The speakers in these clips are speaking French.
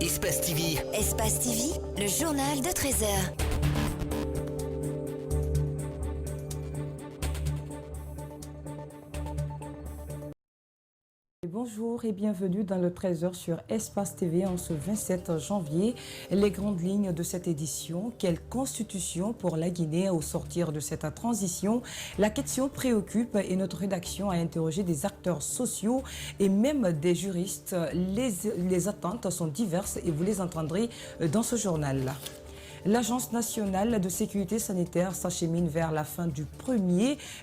Espace TV. Espace TV, le journal de 13 heures. Bonjour et bienvenue dans le 13h sur Espace TV en ce 27 janvier. Les grandes lignes de cette édition, quelle constitution pour la Guinée au sortir de cette transition? La question préoccupe et notre rédaction a interrogé des acteurs sociaux et même des juristes. Les attentes sont diverses et vous les entendrez dans ce journal. L'Agence nationale de sécurité sanitaire s'achemine vers la fin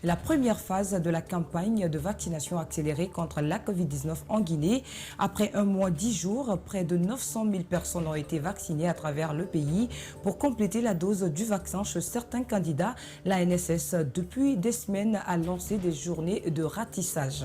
la première phase de la campagne de vaccination accélérée contre la Covid-19 en Guinée. Après 1 mois, 10 jours, près de 900 000 personnes ont été vaccinées à travers le pays. Pour compléter la dose du vaccin chez certains candidats, la NSS, depuis des semaines, a lancé des journées de ratissage.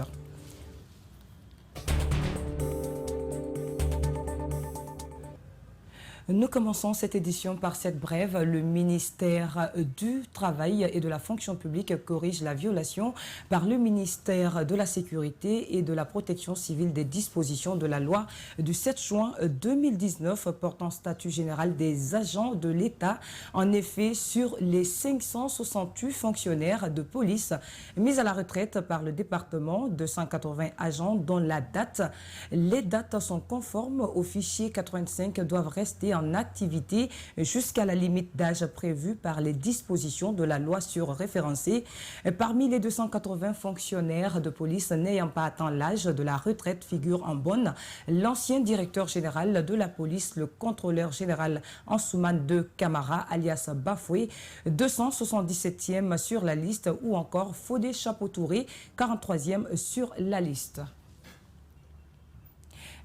Nous commençons cette édition par cette brève. Le ministère du Travail et de la Fonction publique corrige la violation par le ministère de la Sécurité et de la Protection civile des dispositions de la loi du 7 juin 2019 portant statut général des agents de l'État. En effet, sur les 568 fonctionnaires de police mis à la retraite par le département, 280 agents dont les dates sont conformes au fichier 85 doivent rester en activité jusqu'à la limite d'âge prévue par les dispositions de la loi surréférencée. Parmi les 280 fonctionnaires de police n'ayant pas atteint l'âge de la retraite figure en bonne l'ancien directeur général de la police, le contrôleur général Ansoumane de Camara, alias Bafoué, 277e sur la liste, ou encore Fodé Chapeau-Touré, 43e sur la liste.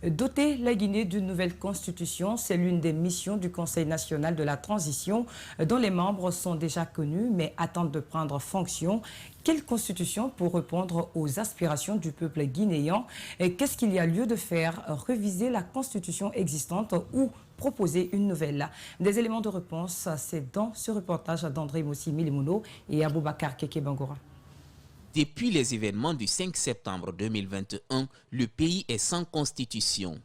Doter la Guinée d'une nouvelle constitution, c'est l'une des missions du Conseil national de la transition dont les membres sont déjà connus mais attendent de prendre fonction. Quelle constitution pour répondre aux aspirations du peuple guinéen? Qu'est-ce qu'il y a lieu de faire? Réviser la constitution existante ou proposer une nouvelle? Des éléments de réponse, c'est dans ce reportage d'André Moussi Milimouno et Aboubakar Keke Bangoura. Depuis les événements du 5 septembre 2021, le pays est sans constitution.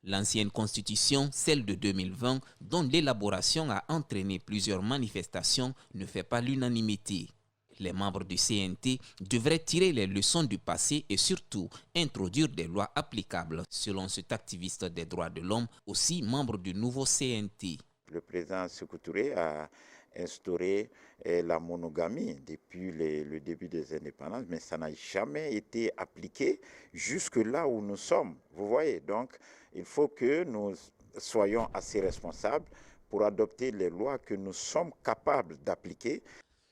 L'ancienne constitution, celle de 2020, dont l'élaboration a entraîné plusieurs manifestations, ne fait pas l'unanimité. Les membres du CNT devraient tirer les leçons du passé et surtout introduire des lois applicables, selon cet activiste des droits de l'homme, aussi membre du nouveau CNT. Le président Sékou Touré a instauré la monogamie depuis le début des indépendances, mais ça n'a jamais été appliqué jusque là où nous sommes. Vous voyez, donc il faut que nous soyons assez responsables pour adopter les lois que nous sommes capables d'appliquer.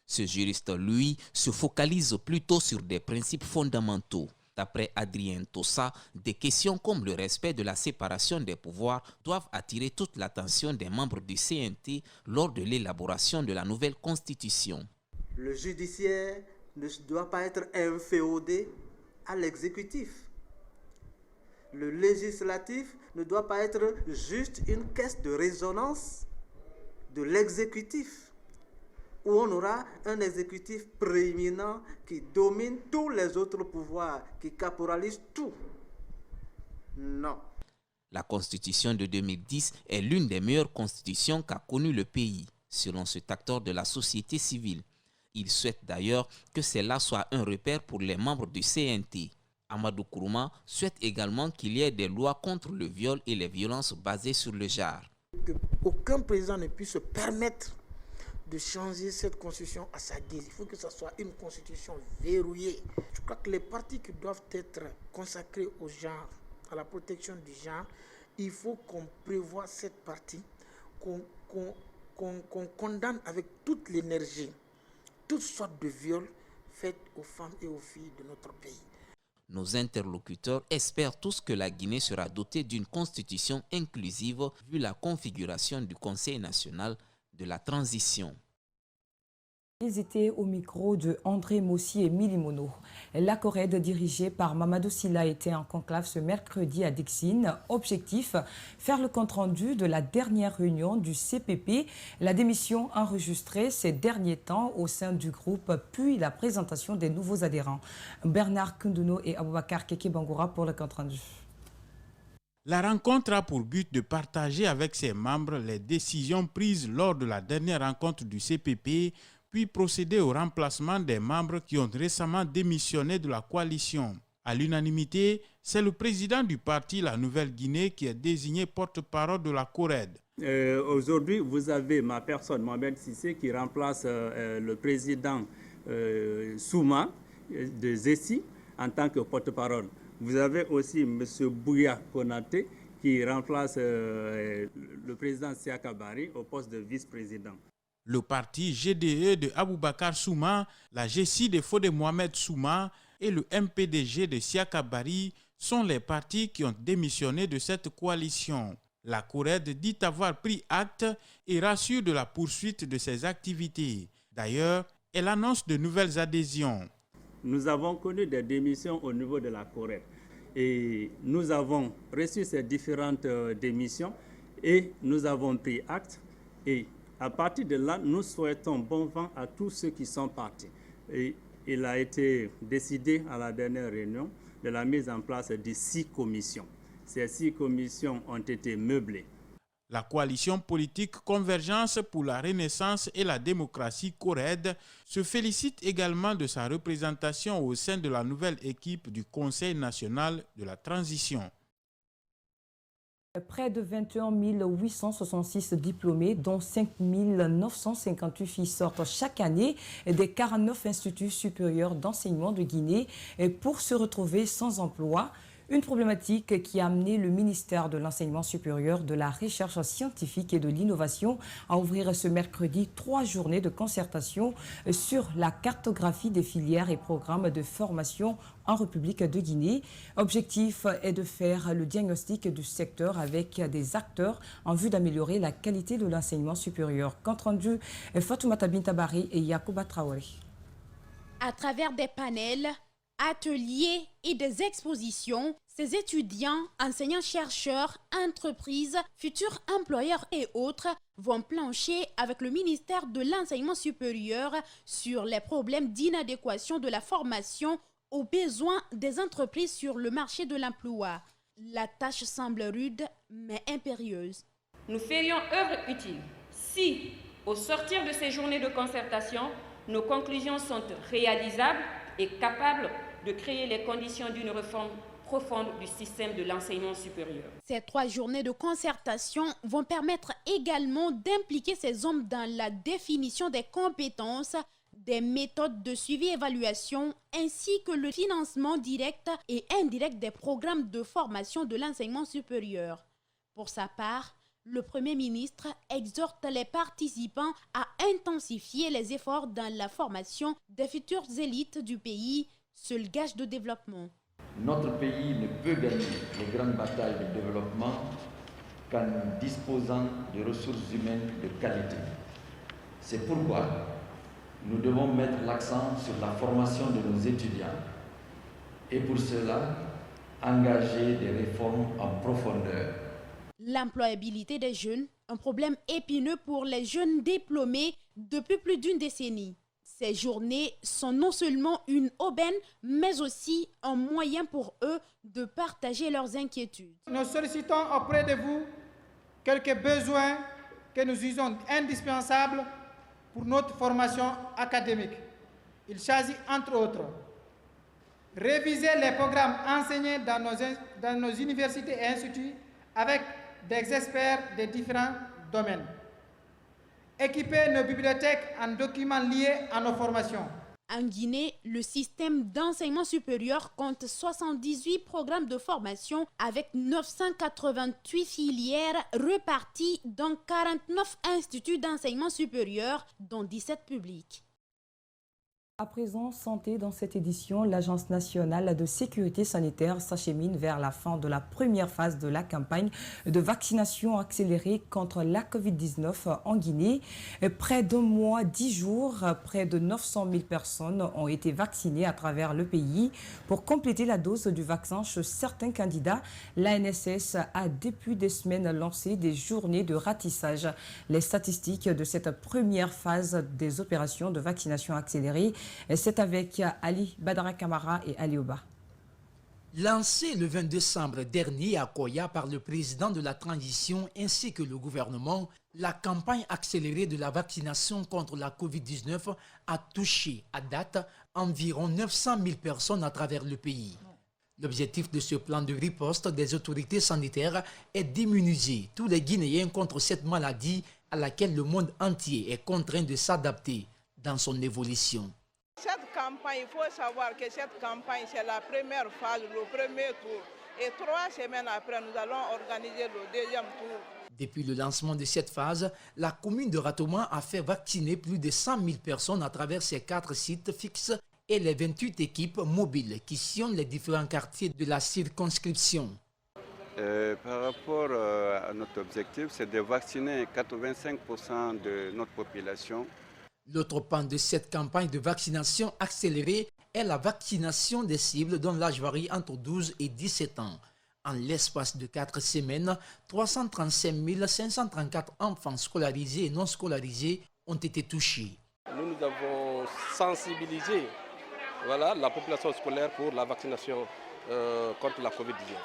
Ce juriste, lui, se focalise plutôt sur des principes fondamentaux. D'après Adrien Tossa, des questions comme le respect de la séparation des pouvoirs doivent attirer toute l'attention des membres du CNT lors de l'élaboration de la nouvelle constitution. Le judiciaire ne doit pas être inféodé à l'exécutif. Le législatif ne doit pas être juste une caisse de résonance de l'exécutif, où on aura un exécutif prééminent qui domine tous les autres pouvoirs, qui caporalise tout. Non. La constitution de 2010 est l'une des meilleures constitutions qu'a connu le pays, selon cet acteur de la société civile. Il souhaite d'ailleurs que celle-là soit un repère pour les membres du CNT. Amadou Kourouma souhaite également qu'il y ait des lois contre le viol et les violences basées sur le genre. Qu'aucun président ne puisse se permettre de changer cette constitution à sa guise. Il faut que ce soit une constitution verrouillée. Je crois que les partis qui doivent être consacrés au genre, à la protection du genre, il faut qu'on prévoie cette partie, qu'on condamne avec toute l'énergie, toutes sortes de viols faits aux femmes et aux filles de notre pays. Nos interlocuteurs espèrent tous que la Guinée sera dotée d'une constitution inclusive vu la configuration du Conseil national de la transition. Ils étaient au micro de André Moussi et Milimono. La Corède, dirigée par Mamadou Sylla, était en conclave ce mercredi à Dixine. Objectif, faire le compte-rendu de la dernière réunion du CPP, la démission enregistrée ces derniers temps au sein du groupe, puis la présentation des nouveaux adhérents. Bernard Koundouno et Aboubakar Keke Bangoura pour le compte-rendu. La rencontre a pour but de partager avec ses membres les décisions prises lors de la dernière rencontre du CPP, puis procéder au remplacement des membres qui ont récemment démissionné de la coalition. À l'unanimité, c'est le président du parti La Nouvelle-Guinée qui est désigné porte-parole de la CORED. Aujourd'hui, vous avez ma personne, Mohamed Sissé, qui remplace le président Souma de Zessi en tant que porte-parole. Vous avez aussi M. Bouya Konaté qui remplace le président Siaka Bari au poste de vice-président. Le parti GDE de Aboubakar Souma, la GECI de Fodé Mohamed Souma et le MPDG de Siaka Bari sont les partis qui ont démissionné de cette coalition. La CORED dit avoir pris acte et rassure de la poursuite de ses activités. D'ailleurs, elle annonce de nouvelles adhésions. Nous avons connu des démissions au niveau de la CORED et nous avons reçu ces différentes démissions et nous avons pris acte et à partir de là, nous souhaitons bon vent à tous ceux qui sont partis. Et il a été décidé à la dernière réunion de la mise en place de 6 commissions. Ces 6 commissions ont été meublées. La coalition politique Convergence pour la Renaissance et la démocratie CORED se félicite également de sa représentation au sein de la nouvelle équipe du Conseil national de la transition. Près de 21 866 diplômés, dont 5 958 filles sortent chaque année des 49 instituts supérieurs d'enseignement de Guinée pour se retrouver sans emploi. Une problématique qui a amené le ministère de l'Enseignement supérieur, de la Recherche scientifique et de l'Innovation à ouvrir ce mercredi 3 journées de concertation sur la cartographie des filières et programmes de formation en République de Guinée. Objectif est de faire le diagnostic du secteur avec des acteurs en vue d'améliorer la qualité de l'enseignement supérieur. Compte rendu, Fatoumata Bintabari et Yacouba Traoré. À travers des panels, ateliers et des expositions, ces étudiants, enseignants-chercheurs, entreprises, futurs employeurs et autres vont plancher avec le ministère de l'Enseignement supérieur sur les problèmes d'inadéquation de la formation aux besoins des entreprises sur le marché de l'emploi. La tâche semble rude mais impérieuse. Nous ferions œuvre utile si, au sortir de ces journées de concertation, nos conclusions sont réalisables et capables de créer les conditions d'une réforme profonde du système de l'enseignement supérieur. Ces 3 journées de concertation vont permettre également d'impliquer ces hommes dans la définition des compétences, des méthodes de suivi et évaluation, ainsi que le financement direct et indirect des programmes de formation de l'enseignement supérieur. Pour sa part, le Premier ministre exhorte les participants à intensifier les efforts dans la formation des futures élites du pays, seul gage de développement. Notre pays ne peut gagner les grandes batailles de développement qu'en disposant de ressources humaines de qualité. C'est pourquoi nous devons mettre l'accent sur la formation de nos étudiants et pour cela engager des réformes en profondeur. L'employabilité des jeunes, un problème épineux pour les jeunes diplômés depuis plus d'une décennie. Ces journées sont non seulement une aubaine, mais aussi un moyen pour eux de partager leurs inquiétudes. Nous sollicitons auprès de vous quelques besoins que nous jugeons indispensables pour notre formation académique. Il s'agit entre autres réviser les programmes enseignés dans nos universités et instituts avec des experts de différents domaines. Équiper nos bibliothèques en documents liés à nos formations. En Guinée, le système d'enseignement supérieur compte 78 programmes de formation avec 988 filières reparties dans 49 instituts d'enseignement supérieur, dont 17 publics. À présent, santé dans cette édition, l'Agence nationale de sécurité sanitaire s'achemine vers la fin de la première phase de la campagne de vaccination accélérée contre la Covid-19 en Guinée. Près d'un mois, 10 jours, près de 900 000 personnes ont été vaccinées à travers le pays. Pour compléter la dose du vaccin chez certains candidats, l'ANSS a depuis des semaines lancé des journées de ratissage. Les statistiques de cette première phase des opérations de vaccination accélérée, c'est avec Ali Badara Kamara et Ali Oba. Lancée le 20 décembre dernier à Koya par le président de la transition ainsi que le gouvernement, la campagne accélérée de la vaccination contre la Covid-19 a touché à date environ 900 000 personnes à travers le pays. L'objectif de ce plan de riposte des autorités sanitaires est d'immuniser tous les Guinéens contre cette maladie à laquelle le monde entier est contraint de s'adapter dans son évolution. Cette campagne, il faut savoir que cette campagne, c'est la première phase, le premier tour. Et 3 semaines après, nous allons organiser le deuxième tour. Depuis le lancement de cette phase, la commune de Ratoma a fait vacciner plus de 100 000 personnes à travers ses 4 sites fixes et les 28 équipes mobiles qui sillonnent les différents quartiers de la circonscription. Par rapport à notre objectif, c'est de vacciner 85% de notre population. L'autre pan de cette campagne de vaccination accélérée est la vaccination des cibles dont l'âge varie entre 12 et 17 ans. En l'espace de 4 semaines, 335 534 enfants scolarisés et non scolarisés ont été touchés. Nous avons sensibilisé la population scolaire pour la vaccination contre la Covid-19.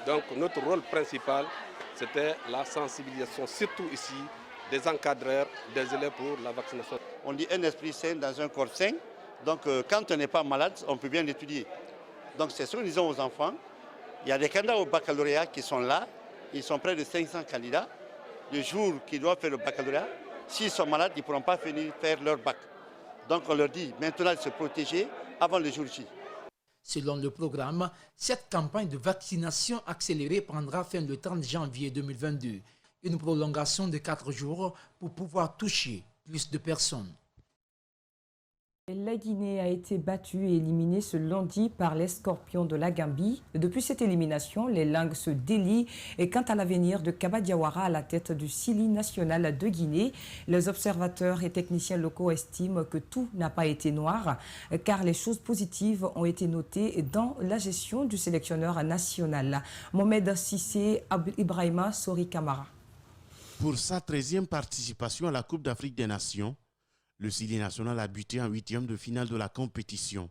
Donc notre rôle principal, c'était la sensibilisation, surtout ici, des encadreurs, des élèves pour la vaccination. On dit un esprit sain dans un corps sain. Donc quand on n'est pas malade, on peut bien l'étudier. Donc c'est ce que nous disons aux enfants. Il y a des candidats au baccalauréat qui sont là. Ils sont près de 500 candidats. Le jour qu'ils doivent faire le baccalauréat, s'ils sont malades, ils ne pourront pas finir faire leur bac. Donc on leur dit maintenant de se protéger avant le jour J. Selon le programme, cette campagne de vaccination accélérée prendra fin le 30 janvier 2022. Une prolongation de 4 jours pour pouvoir toucher plus de personnes. La Guinée a été battue et éliminée ce lundi par les Scorpions de la Gambie. Depuis cette élimination, les langues se délient. Et quant à l'avenir de Kaba Diawara à la tête du Sili national de Guinée, les observateurs et techniciens locaux estiment que tout n'a pas été noir, car les choses positives ont été notées dans la gestion du sélectionneur national. Mohamed Sissé Ibrahima Sori Kamara. Pour sa 13e participation à la Coupe d'Afrique des Nations, le Sili national a buté en 8e de finale de la compétition.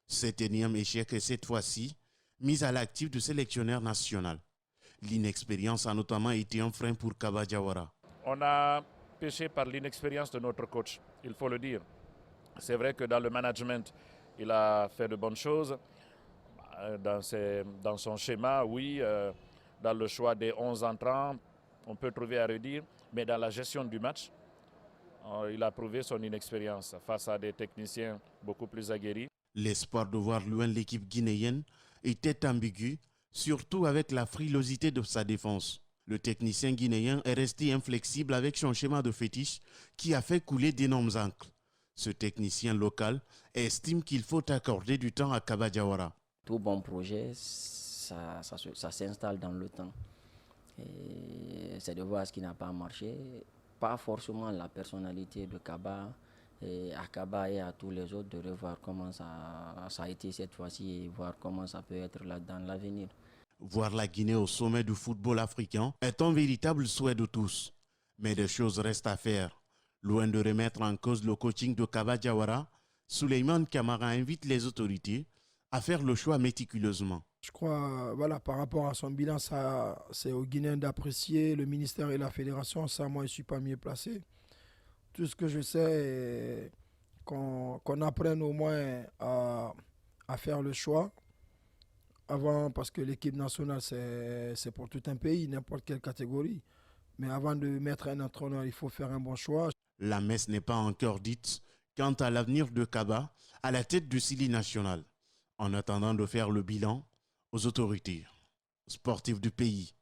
Cet énième échec est cette fois-ci mis à l'actif du sélectionneur national. L'inexpérience a notamment été un frein pour Kaba Diawara. On a péché par l'inexpérience de notre coach, il faut le dire. C'est vrai que dans le management, il a fait de bonnes choses. Dans son schéma, oui. Dans le choix des 11 entrants, on peut trouver à redire. Mais dans la gestion du match, il a prouvé son inexpérience face à des techniciens beaucoup plus aguerris. L'espoir de voir loin l'équipe guinéenne était ambigu, surtout avec la frilosité de sa défense. Le technicien guinéen est resté inflexible avec son schéma de fétiche qui a fait couler d'énormes encres. Ce technicien local estime qu'il faut accorder du temps à Kaba Diawara. Tout bon projet, ça s'installe dans le temps. C'est de voir ce qui n'a pas marché. Pas forcément la personnalité de Kaba, à Kaba et à tous les autres, de revoir comment ça a été cette fois-ci et voir comment ça peut être là dans l'avenir. Voir la Guinée au sommet du football africain est un véritable souhait de tous. Mais des choses restent à faire. Loin de remettre en cause le coaching de Kaba Diawara, Souleymane Kamara invite les autorités à faire le choix méticuleusement. Je crois, par rapport à son bilan, c'est aux Guinéens d'apprécier, le ministère et la fédération. Ça, moi, je ne suis pas mieux placé. Tout ce que je sais est qu'on apprenne au moins à faire le choix. Avant, parce que l'équipe nationale, c'est pour tout un pays, n'importe quelle catégorie. Mais avant de mettre un entraîneur, il faut faire un bon choix. La messe n'est pas encore dite quant à l'avenir de Kaba à la tête du Sili national. En attendant de faire le bilan aux autorités sportives du pays.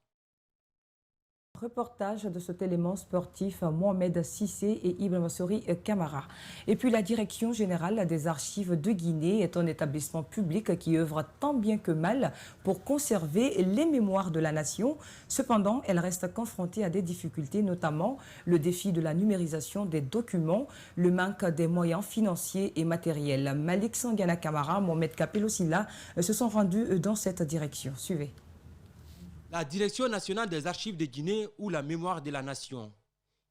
Reportage de cet élément sportif, Mohamed Sissé et Ibrahima Sori Kamara. Et puis la Direction générale des archives de Guinée est un établissement public qui œuvre tant bien que mal pour conserver les mémoires de la nation. Cependant, elle reste confrontée à des difficultés, notamment le défi de la numérisation des documents, le manque des moyens financiers et matériels. Malik Sangana Kamara, Mohamed Kapelosila se sont rendus dans cette direction. Suivez. La Direction nationale des archives de Guinée ou la mémoire de la nation.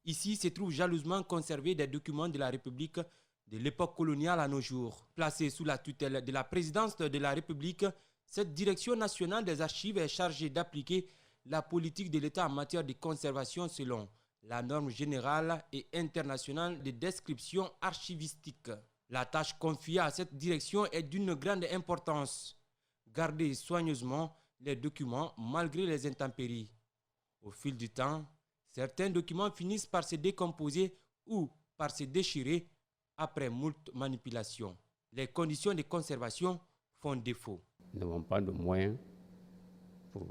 Ici se trouvent jalousement conservés des documents de la République de l'époque coloniale à nos jours. Placée sous la tutelle de la présidence de la République, cette direction nationale des archives est chargée d'appliquer la politique de l'État en matière de conservation selon la norme générale et internationale de description archivistique. La tâche confiée à cette direction est d'une grande importance. Garder soigneusement les documents malgré les intempéries. Au fil du temps, certains documents finissent par se décomposer ou par se déchirer après moult manipulations. Les conditions de conservation font défaut. Nous n'avons pas de moyens pour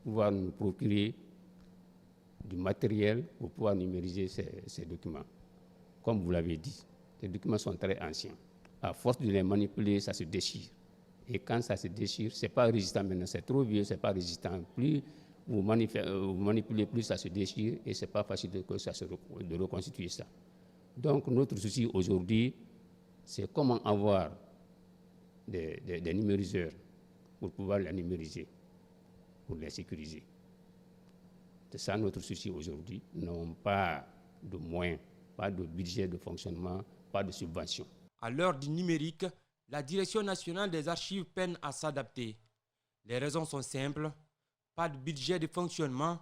pouvoir nous procurer du matériel pour pouvoir numériser ces documents. Comme vous l'avez dit, ces documents sont très anciens. À force de les manipuler, ça se déchire. Et quand ça se déchire, ce n'est pas résistant maintenant, c'est trop vieux, ce n'est pas résistant. Plus vous manipulez, plus ça se déchire et ce n'est pas facile de reconstituer ça. Donc notre souci aujourd'hui, c'est comment avoir des numériseurs pour pouvoir les numériser, pour les sécuriser. C'est ça notre souci aujourd'hui. Nous n'avons pas de moyens, pas de budget de fonctionnement, pas de subvention. À l'heure du numérique, la Direction nationale des archives peine à s'adapter. Les raisons sont simples. Pas de budget de fonctionnement,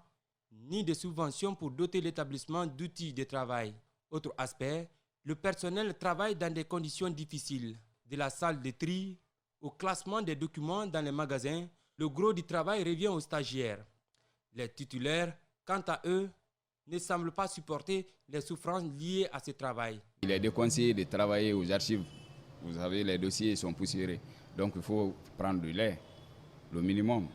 ni de subvention pour doter l'établissement d'outils de travail. Autre aspect, le personnel travaille dans des conditions difficiles. De la salle de tri au classement des documents dans les magasins, le gros du travail revient aux stagiaires. Les titulaires, quant à eux, ne semblent pas supporter les souffrances liées à ce travail. Il est déconseillé de travailler aux archives. Vous savez, les dossiers sont poussiéreux. Donc il faut prendre de l'air, le minimum.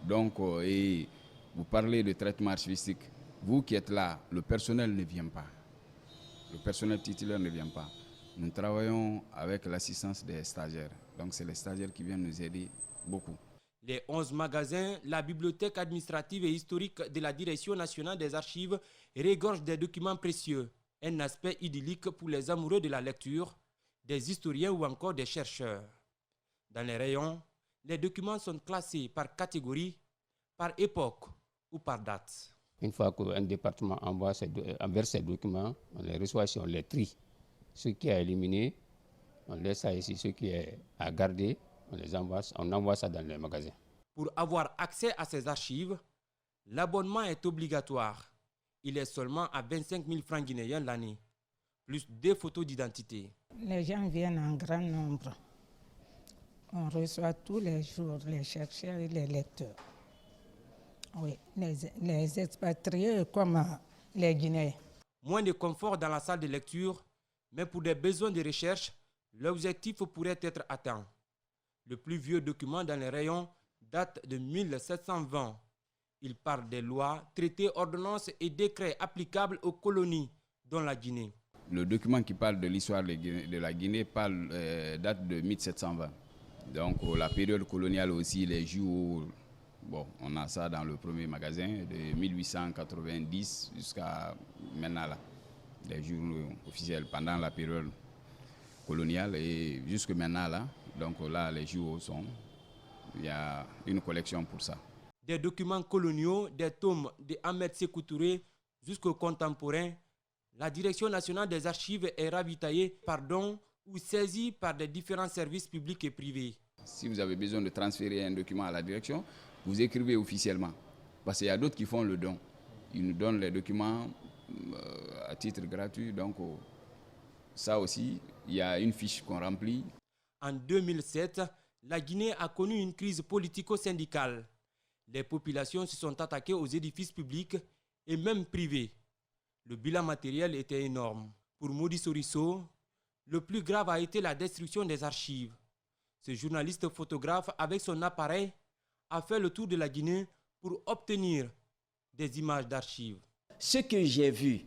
Donc, et vous parlez de traitement archivistique. Vous qui êtes là, le personnel ne vient pas. Le personnel titulaire ne vient pas. Nous travaillons avec l'assistance des stagiaires. Donc c'est les stagiaires qui viennent nous aider beaucoup. Les 11 magasins, la bibliothèque administrative et historique de la Direction nationale des archives regorgent des documents précieux. Un aspect idyllique pour les amoureux de la lecture, des historiens ou encore des chercheurs. Dans les rayons, les documents sont classés par catégorie, par époque ou par date. Une fois qu'un département envoie ces documents, on les reçoit ici, on les trie. Ce qui est éliminé, on laisse ça ici. Ce qui est à garder, on envoie ça dans les magasins. Pour avoir accès à ces archives, l'abonnement est obligatoire. Il est seulement à 25 000 francs guinéens l'année, plus des photos d'identité. Les gens viennent en grand nombre. On reçoit tous les jours les chercheurs et les lecteurs. Oui, les expatriés comme les Guinéens. Moins de confort dans la salle de lecture, mais pour des besoins de recherche, l'objectif pourrait être atteint. Le plus vieux document dans les rayons date de 1720. Il parle des lois, traités, ordonnances et décrets applicables aux colonies, dont la Guinée. Le document qui parle de l'histoire de la Guinée date de 1720. Donc la période coloniale aussi, les jours, bon, on a ça dans le premier magasin de 1890 jusqu'à maintenant là. Les jours officiels pendant la période coloniale et jusque maintenant là. Donc là, les jours sont, il y a une collection pour ça. Des documents coloniaux, des tomes de Ahmed Sékou Touré jusqu'aux contemporains, la Direction nationale des archives est ravitaillée par dons ou saisie par des différents services publics et privés. Si vous avez besoin de transférer un document à la direction, vous écrivez officiellement. Parce qu'il y a d'autres qui font le don. Ils nous donnent les documents à titre gratuit. Donc ça aussi, il y a une fiche qu'on remplit. En 2007, la Guinée a connu une crise politico-syndicale. Les populations se sont attaquées aux édifices publics et même privés. Le bilan matériel était énorme. Pour Modi Soriso, le plus grave a été la destruction des archives. Ce journaliste photographe, avec son appareil, a fait le tour de la Guinée pour obtenir des images d'archives. Ce que j'ai vu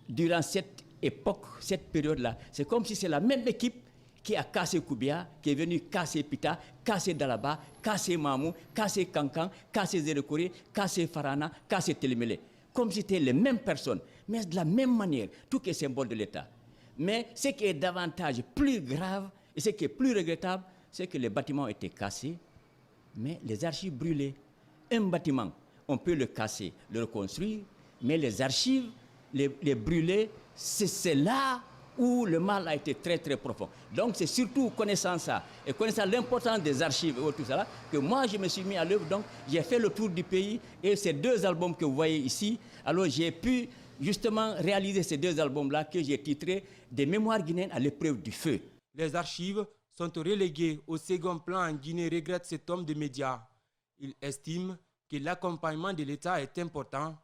durant cette époque, cette période-là, c'est comme si c'est la même équipe qui a cassé Koubia, qui est venue casser Pita, casser Dalaba, casser Mamou, casser Kankan, casser Zérekori, casser Farana, casser Télémélé. Comme si c'était les mêmes personnes, mais de la même manière, tout est symbole de l'État. Mais ce qui est davantage plus grave et ce qui est plus regrettable, c'est que les bâtiments ont été cassés, mais les archives brûlées. Un bâtiment, on peut le casser, le reconstruire, mais les archives, les brûler, c'est là où le mal a été très très profond. Donc c'est surtout connaissant ça et connaissant l'importance des archives et tout ça que moi je me suis mis à l'œuvre. Donc j'ai fait le tour du pays et ces 2 albums que vous voyez ici, alors j'ai pu justement réaliser ces 2 albums-là que j'ai titrés Des mémoires guinéennes à l'épreuve du feu. Les archives sont reléguées au second plan en Guinée, regrette cet homme de médias. Il estime que l'accompagnement de l'État est important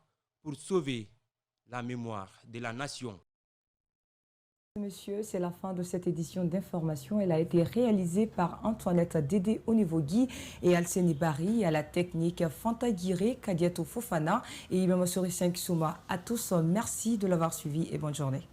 pour sauver la mémoire de la nation. Monsieur, c'est la fin de cette édition d'information. Elle a été réalisée par Antoinette Dédé Onivogui et Alceni Bari, à la technique Fanta Guiré, Kadiatou Fofana et Imam Sori 5 Souma. À tous, merci de l'avoir suivi et bonne journée.